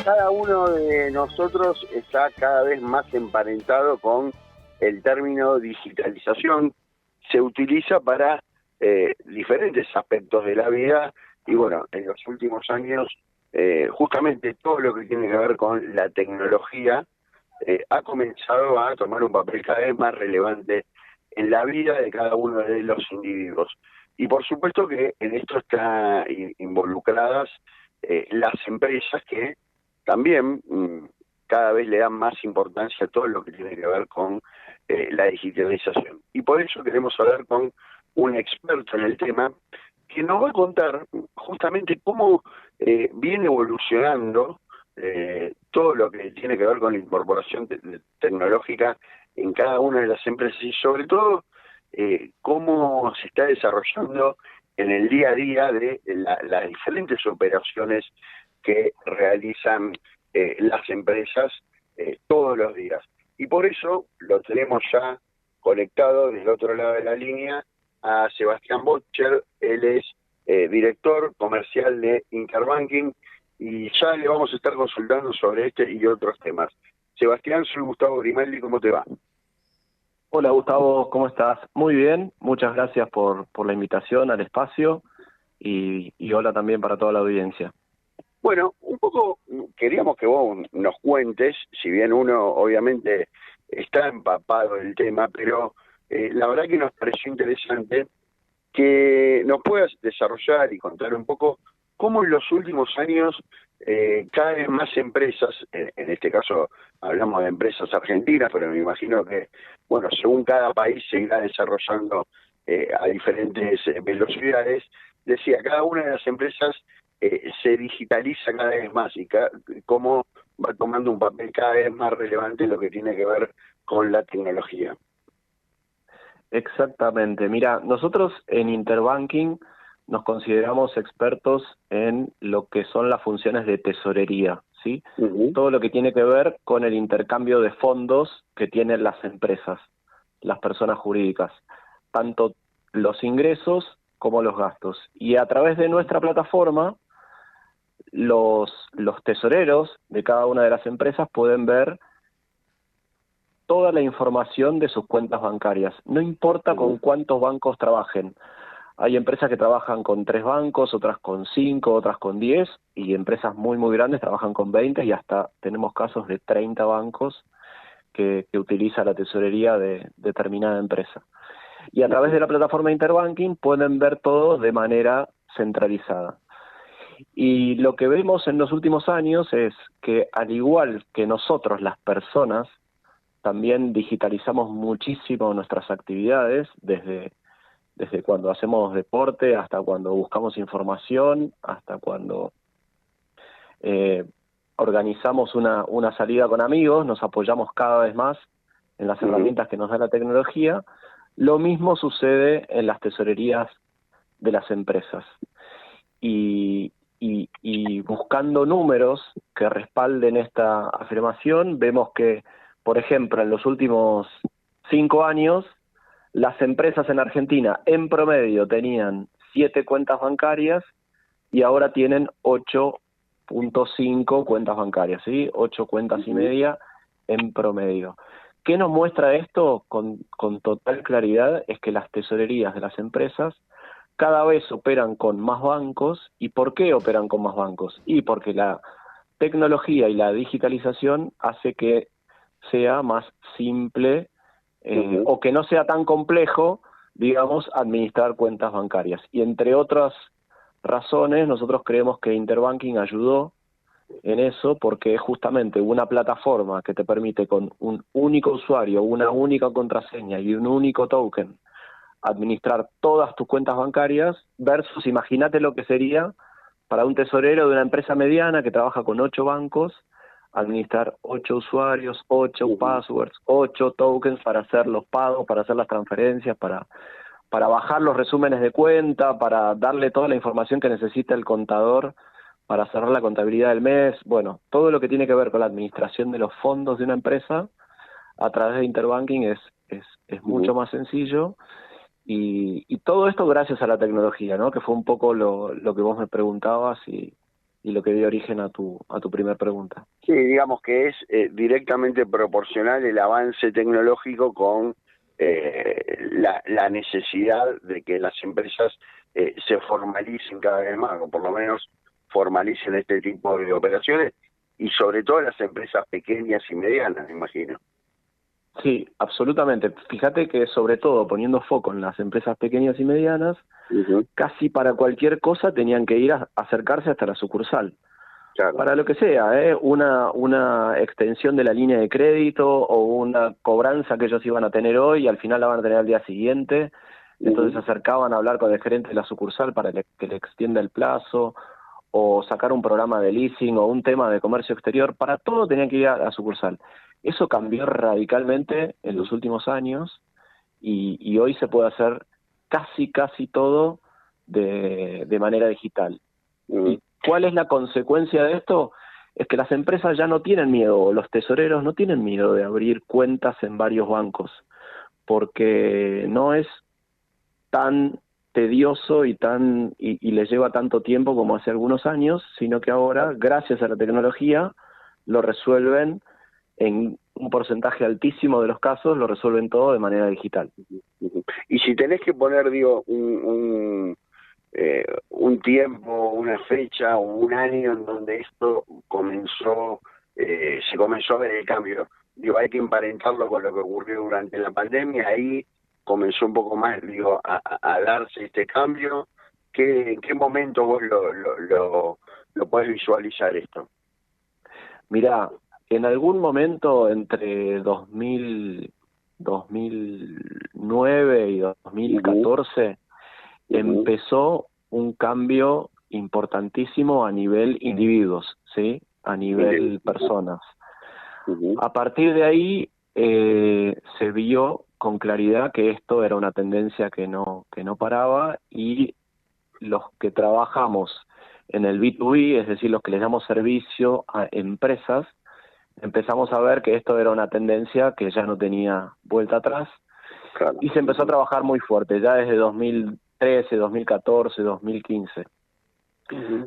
Cada uno de nosotros está cada vez más emparentado con el término digitalización. Se utiliza para diferentes aspectos de la vida y bueno, en los últimos años justamente todo lo que tiene que ver con la tecnología ha comenzado a tomar un papel cada vez más relevante en la vida de cada uno de los individuos. Y por supuesto que en esto están involucradas las empresas que también cada vez le dan más importancia a todo lo que tiene que ver con la digitalización. Y por eso queremos hablar con un experto en el tema que nos va a contar justamente cómo viene evolucionando todo lo que tiene que ver con la incorporación tecnológica en cada una de las empresas y sobre todo cómo se está desarrollando en el día a día de las diferentes operaciones que realizan las empresas todos los días. Y por eso lo tenemos ya conectado del otro lado de la línea a Sebastián Bocher. Él es director comercial de Interbanking y ya le vamos a estar consultando sobre este y otros temas. Sebastián, soy Gustavo Grimaldi, ¿cómo te va? Hola Gustavo, ¿cómo estás? Muy bien, muchas gracias por la invitación al espacio y hola también para toda la audiencia. Bueno, un poco queríamos que vos nos cuentes, si bien uno obviamente está empapado del tema, pero la verdad que nos pareció interesante que nos puedas desarrollar y contar un poco cómo en los últimos años cada vez más empresas, en este caso hablamos de empresas argentinas, pero me imagino que, bueno, según cada país se irá desarrollando a diferentes velocidades, decía, cada una de las empresas se digitaliza cada vez más y cómo va tomando un papel cada vez más relevante en lo que tiene que ver con la tecnología. Exactamente, mira, nosotros en Interbanking nos consideramos expertos en lo que son las funciones de tesorería, ¿sí? Todo lo que tiene que ver con el intercambio de fondos que tienen las empresas, las personas jurídicas, tanto los ingresos como los gastos. Y a través de nuestra plataforma, los tesoreros de cada una de las empresas pueden ver toda la información de sus cuentas bancarias. No importa con cuántos bancos trabajen. Hay empresas que trabajan con 3 bancos, otras con 5, otras con 10, y empresas muy, muy grandes trabajan con 20 y hasta tenemos casos de 30 bancos que utiliza la tesorería de determinada empresa. Y a través de la plataforma Interbanking pueden ver todo de manera centralizada. Y lo que vemos en los últimos años es que al igual que nosotros, las personas, también digitalizamos muchísimo nuestras actividades, desde cuando hacemos deporte, hasta cuando buscamos información, hasta cuando organizamos una salida con amigos, nos apoyamos cada vez más en las herramientas que nos da la tecnología. Lo mismo sucede en las tesorerías de las empresas. Y buscando números que respalden esta afirmación, vemos que, por ejemplo, en los últimos 5 años, las empresas en Argentina en promedio tenían 7 cuentas bancarias y ahora tienen 8.5 cuentas bancarias, ¿sí? 8 cuentas y media en promedio. ¿Qué nos muestra esto con total claridad? Es que las tesorerías de las empresas cada vez operan con más bancos. ¿Y por qué operan con más bancos? Y porque la tecnología y la digitalización hace que sea más simple o que no sea tan complejo, digamos, administrar cuentas bancarias. Y entre otras razones, nosotros creemos que Interbanking ayudó en eso porque es justamente una plataforma que te permite con un único usuario, una única contraseña y un único token administrar todas tus cuentas bancarias versus, imagínate lo que sería para un tesorero de una empresa mediana que trabaja con 8 bancos, administrar 8 usuarios, 8 passwords, 8 tokens para hacer los pagos, para hacer las transferencias, para bajar los resúmenes de cuenta, para darle toda la información que necesita el contador para cerrar la contabilidad del mes. Bueno, todo lo que tiene que ver con la administración de los fondos de una empresa a través de Interbanking es mucho más sencillo. Y todo esto gracias a la tecnología, ¿no? Que fue un poco lo que vos me preguntabas y y lo que dio origen a tu primer pregunta. Sí, digamos que es directamente proporcional el avance tecnológico con la necesidad de que las empresas se formalicen cada vez más, o por lo menos formalicen este tipo de operaciones, y sobre todo las empresas pequeñas y medianas, me imagino. Sí, absolutamente. Fíjate que sobre todo poniendo foco en las empresas pequeñas y medianas, Uh-huh. casi para cualquier cosa tenían que ir a acercarse hasta la sucursal. Claro. Para lo que sea, una extensión de la línea de crédito o una cobranza que ellos iban a tener hoy y al final la van a tener al día siguiente. Entonces se acercaban a hablar con el gerente de la sucursal para que le extienda el plazo, o sacar un programa de leasing o un tema de comercio exterior. Para todo tenían que ir a la sucursal. Eso cambió radicalmente en los últimos años y hoy se puede hacer casi todo de manera digital. Uh-huh. ¿Y cuál es la consecuencia de esto? Es que las empresas ya no tienen miedo, los tesoreros no tienen miedo de abrir cuentas en varios bancos, porque no es tan tedioso y les lleva tanto tiempo como hace algunos años, sino que ahora, gracias a la tecnología, lo resuelven en un porcentaje altísimo de los casos, lo resuelven todo de manera digital. Uh-huh. Y si tenés que poner, digo, un tiempo, una fecha o un año en donde esto se comenzó a ver el cambio. Digo, hay que emparentarlo con lo que ocurrió durante la pandemia, ahí comenzó un poco más, digo, a darse este cambio. ¿En qué momento vos lo podés visualizar esto? Mirá, en algún momento entre 2009 y 2014 empezó un cambio importantísimo a nivel individuos, ¿sí? A nivel personas. A partir de ahí se vio con claridad que esto era una tendencia que no paraba, y los que trabajamos en el B2B, es decir, los que les damos servicio a empresas, empezamos a ver que esto era una tendencia que ya no tenía vuelta atrás. Claro. Y se empezó a trabajar muy fuerte, ya desde 2013, 2014, 2015.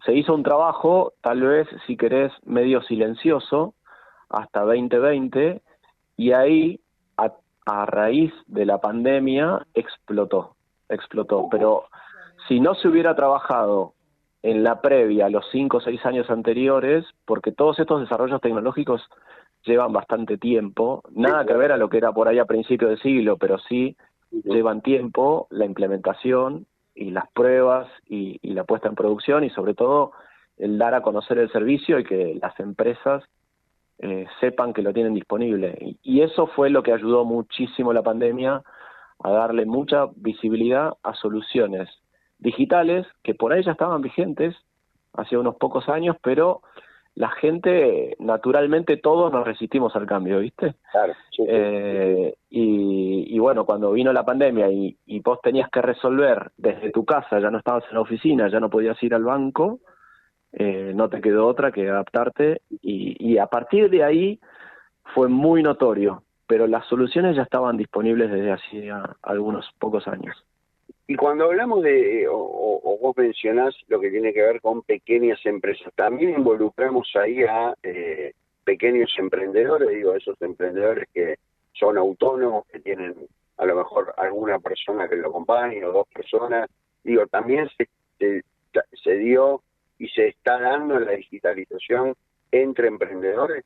Se hizo un trabajo, tal vez, si querés, medio silencioso, hasta 2020, y ahí, a raíz de la pandemia, explotó. Pero si no se hubiera trabajado en la previa, los 5 o 6 años anteriores, porque todos estos desarrollos tecnológicos llevan bastante tiempo, nada que ver a lo que era por ahí a principios de siglo, pero sí llevan tiempo la implementación y las pruebas y la puesta en producción, y sobre todo el dar a conocer el servicio y que las empresas sepan que lo tienen disponible. Y eso fue lo que ayudó muchísimo la pandemia a darle mucha visibilidad a soluciones digitales que por ahí ya estaban vigentes hace unos pocos años, pero la gente, naturalmente, todos nos resistimos al cambio, ¿viste? Claro, sí. Y bueno, cuando vino la pandemia y vos tenías que resolver desde tu casa, ya no estabas en la oficina, ya no podías ir al banco, no te quedó otra que adaptarte, y a partir de ahí fue muy notorio, pero las soluciones ya estaban disponibles desde hacía algunos pocos años. Y cuando hablamos o vos mencionás lo que tiene que ver con pequeñas empresas, también involucramos ahí a pequeños emprendedores, digo, esos emprendedores que son autónomos, que tienen a lo mejor alguna persona que lo acompañe o 2 personas, digo, también se dio y se está dando la digitalización entre emprendedores.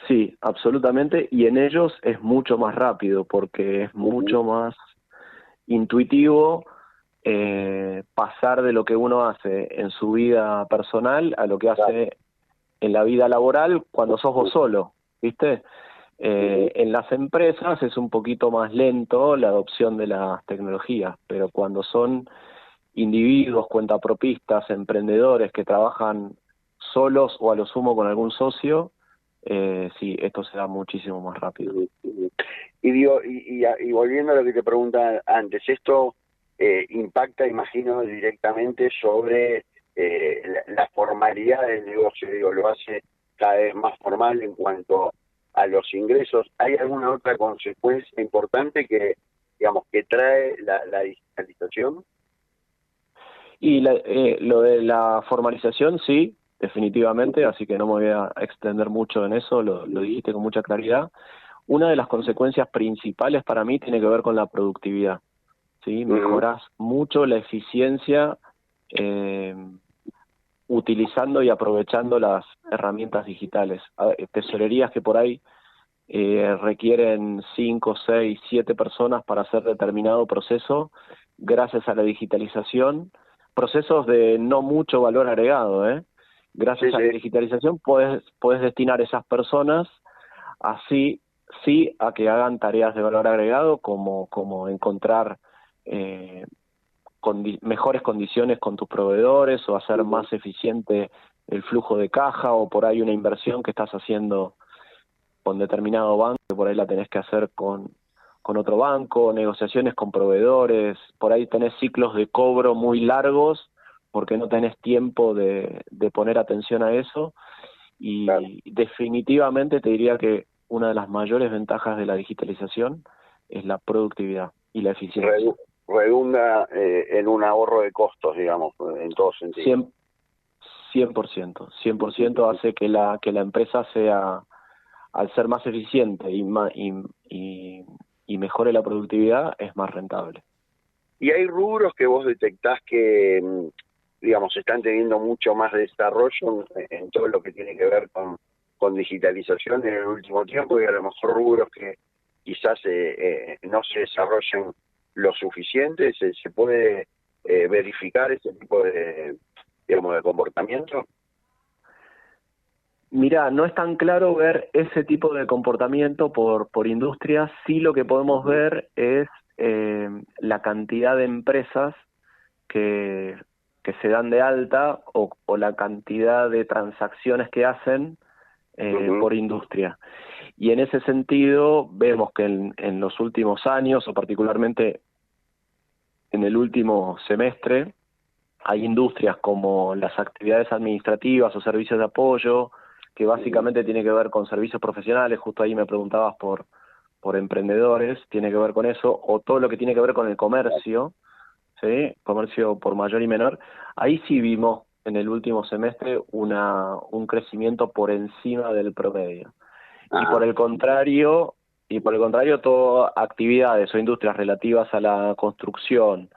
Sí, absolutamente, y en ellos es mucho más rápido porque es mucho más intuitivo pasar de lo que uno hace en su vida personal a lo que hace en la vida laboral cuando sos vos solo, ¿viste? En las empresas es un poquito más lento la adopción de las tecnologías, pero cuando son individuos, cuentapropistas, emprendedores que trabajan solos o a lo sumo con algún socio, sí, esto se da muchísimo más rápido. Y digo, y volviendo a lo que te preguntaba antes, esto impacta, imagino, directamente sobre la formalidad del negocio, digo, lo hace cada vez más formal en cuanto a los ingresos. ¿Hay alguna otra consecuencia importante que, digamos, que trae la digitalización? Y lo de la formalización, sí, definitivamente, así que no me voy a extender mucho en eso, lo dijiste con mucha claridad. Una de las consecuencias principales para mí tiene que ver con la productividad, ¿sí? Ujú. Mejorás mucho la eficiencia eh, utilizando y aprovechando las herramientas digitales. Tesorerías que por ahí requieren 5, 6, 7 personas para hacer determinado proceso, gracias a la digitalización, procesos de no mucho valor agregado, ¿eh? Sí, Gracias a la sí. digitalización puedes destinar esas personas así sí a que hagan tareas de valor agregado como encontrar eh, mejores condiciones con tus proveedores o hacer Ujú. más eficiente el flujo de caja o por ahí una inversión que estás haciendo con determinado banco, que por ahí la tenés que hacer con otro banco, negociaciones con proveedores, por ahí tenés ciclos de cobro muy largos porque no tenés tiempo de poner atención a eso Claro. y definitivamente te diría que una de las mayores ventajas de la digitalización es la productividad y la eficiencia. Redunda en un ahorro de costos, digamos, en todo sentido. 100, 100%, 100% hace que la empresa sea, al ser más eficiente y mejore la productividad, es más rentable. Y hay rubros que vos detectás que, digamos, están teniendo mucho más desarrollo en todo lo que tiene que ver con digitalización en el último tiempo, y a lo mejor rubros que quizás no se desarrollen lo suficiente. ¿Se puede verificar ese tipo de, digamos, de comportamiento? Mira, no es tan claro ver ese tipo de comportamiento por industrias. Sí, lo que podemos Ujú. ver es la cantidad de empresas que, que se dan de alta o la cantidad de transacciones que hacen Ujú. por industria. Y en ese sentido vemos que en los últimos años, o particularmente en el último semestre, hay industrias como las actividades administrativas o servicios de apoyo, que Ujú. básicamente tiene que ver con servicios profesionales. Justo ahí me preguntabas por emprendedores, tiene que ver con eso, o todo lo que tiene que ver con el comercio, ¿sí? Comercio por mayor y menor. Ahí sí vimos en el último semestre un crecimiento por encima del promedio. Y por Ajá. el contrario, todas actividades o industrias relativas a la construcción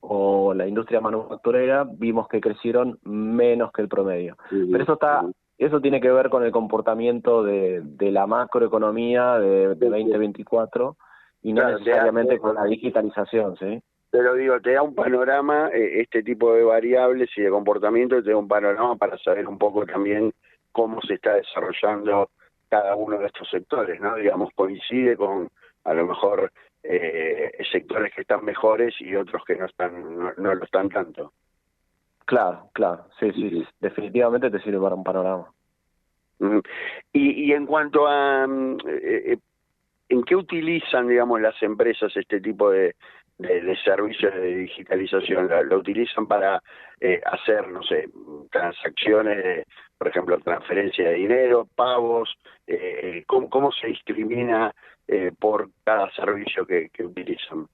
o la industria manufacturera, vimos que crecieron menos que el promedio. Pero Ujú. Ujú. eso tiene que ver con el comportamiento de la macroeconomía de Sí, sí. 2024 y no Claro, necesariamente con la digitalización, ¿sí? pero digo, te da un panorama, este tipo de variables y de comportamiento te da un panorama para saber un poco también cómo se está desarrollando cada uno de estos sectores, ¿no? Digamos, coincide con a lo mejor sectores que están mejores y otros que no lo están tanto. Claro, claro, sí, sí, Ujú. definitivamente te sirve para un panorama. Ujú. Y en cuanto a ¿en qué utilizan, digamos, las empresas este tipo de servicios de digitalización? ¿Lo utilizan para hacer, no sé, transacciones, por ejemplo, transferencia de dinero, pagos? ¿Cómo se discrimina por cada servicio que utilizan?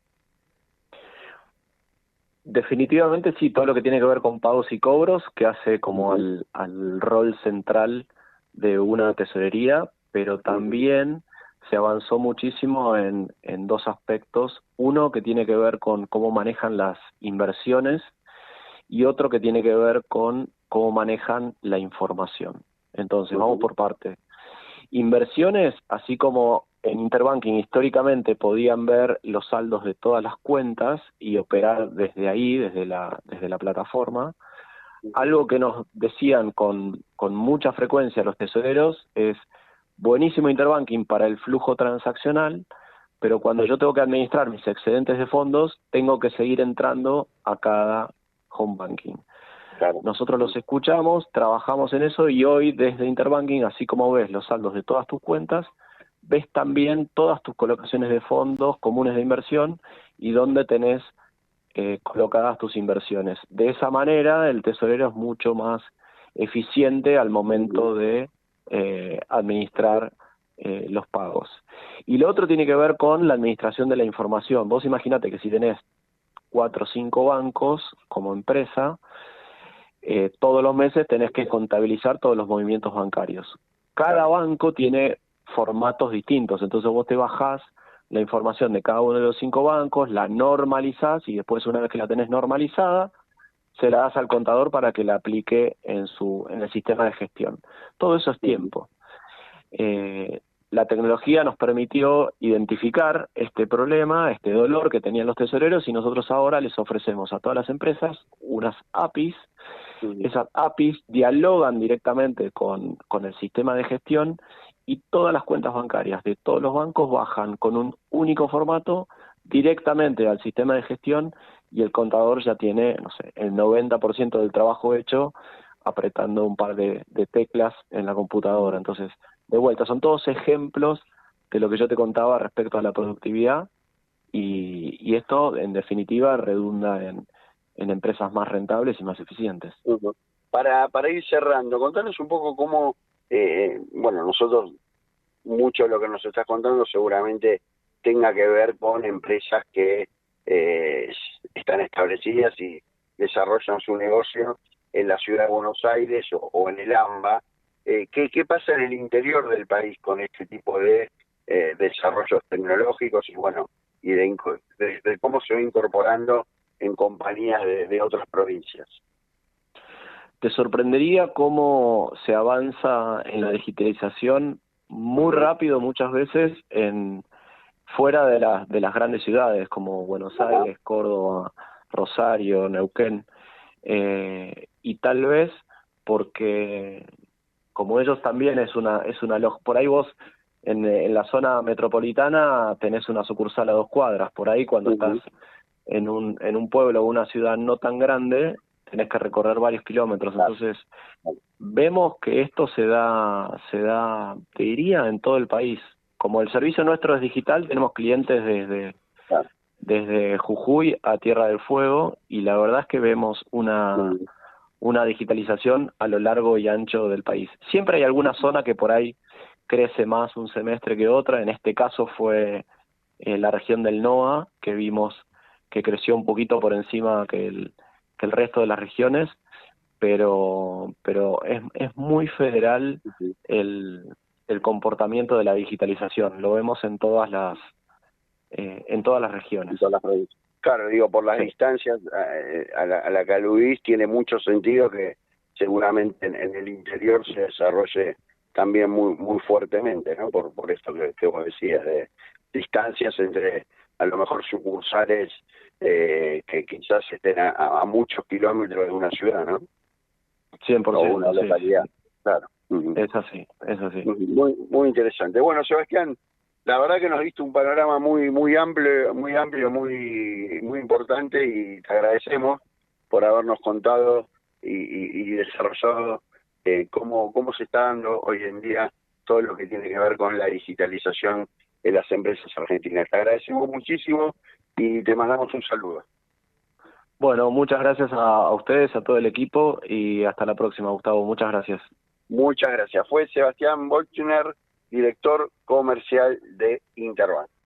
Definitivamente sí, todo lo que tiene que ver con pagos y cobros, que hace como Ujú. al rol central de una tesorería, pero Ujú. también se avanzó muchísimo en dos aspectos. Uno que tiene que ver con cómo manejan las inversiones y otro que tiene que ver con cómo manejan la información. Entonces, vamos Ujú. por partes. Inversiones, así como en Interbanking históricamente podían ver los saldos de todas las cuentas y operar desde ahí, desde la plataforma, algo que nos decían con mucha frecuencia los tesoreros es buenísimo Interbanking para el flujo transaccional, pero cuando yo tengo que administrar mis excedentes de fondos, tengo que seguir entrando a cada home banking. Claro. Nosotros los escuchamos, trabajamos en eso y hoy desde Interbanking, así como ves los saldos de todas tus cuentas, ves también todas tus colocaciones de fondos comunes de inversión y dónde tenés colocadas tus inversiones. De esa manera el tesorero es mucho más eficiente al Ujú. momento de administrar los pagos. Y lo otro tiene que ver con la administración de la información. Vos imaginate que si tenés 4 o 5 bancos como empresa, todos los meses tenés que contabilizar todos los movimientos bancarios. Cada banco tiene formatos distintos, entonces vos te bajás la información de cada uno de los 5 bancos, la normalizás y después, una vez que la tenés normalizada, se la das al contador para que la aplique en el sistema de gestión. Todo eso es tiempo. La tecnología nos permitió identificar este problema, este dolor que tenían los tesoreros, y nosotros ahora les ofrecemos a todas las empresas unas APIs. Esas APIs dialogan directamente con el sistema de gestión, y todas las cuentas bancarias de todos los bancos bajan con un único formato directamente al sistema de gestión, y el contador ya tiene, no sé, el 90% del trabajo hecho apretando un par de teclas en la computadora. Entonces, de vuelta, son todos ejemplos de lo que yo te contaba respecto a la productividad, y esto, en definitiva, redunda en empresas más rentables y más eficientes. Para ir cerrando, contanos un poco cómo, bueno, nosotros, mucho de lo que nos estás contando seguramente tenga que ver con empresas que están establecidas y desarrollan su negocio en la ciudad de Buenos Aires o en el AMBA. ¿Qué pasa en el interior del país con este tipo de desarrollos tecnológicos y bueno, y de cómo se va incorporando en compañías de otras provincias? Te sorprendería cómo se avanza en la digitalización muy rápido muchas veces fuera de las grandes ciudades como Buenos Aires, Córdoba, Rosario, Neuquén, y tal vez porque como ellos también por ahí vos en la zona metropolitana tenés una sucursal a 2 cuadras, por ahí cuando estás en un pueblo o una ciudad no tan grande tenés que recorrer varios kilómetros. Entonces vemos que esto se da, te diría, en todo el país. Como el servicio nuestro es digital, tenemos clientes desde Jujuy a Tierra del Fuego, y la verdad es que vemos una digitalización a lo largo y ancho del país. Siempre hay alguna zona que por ahí crece más un semestre que otra. En este caso fue la región del NOA, que vimos que creció un poquito por encima que el resto de las regiones, pero es muy federal el comportamiento de la digitalización. Lo vemos en todas las regiones. Claro, digo, por las distancias a la que aludís, tiene mucho sentido que seguramente en el interior se desarrolle también muy fuertemente, ¿no? Por esto que vos decías, de distancias entre a lo mejor sucursales que quizás estén a muchos kilómetros de una ciudad, ¿no? 100%. O una localidad, sí. Claro. Es así. Muy interesante. Bueno, Sebastián, la verdad que nos diste un panorama muy amplio, muy importante, y te agradecemos por habernos contado y desarrollado cómo se está dando hoy en día todo lo que tiene que ver con la digitalización de las empresas argentinas. Te agradecemos muchísimo y te mandamos un saludo. Bueno, muchas gracias a ustedes, a todo el equipo, y hasta la próxima, Gustavo. Muchas gracias. Muchas gracias. Fue Sebastián Bolchner, director comercial de Interbank.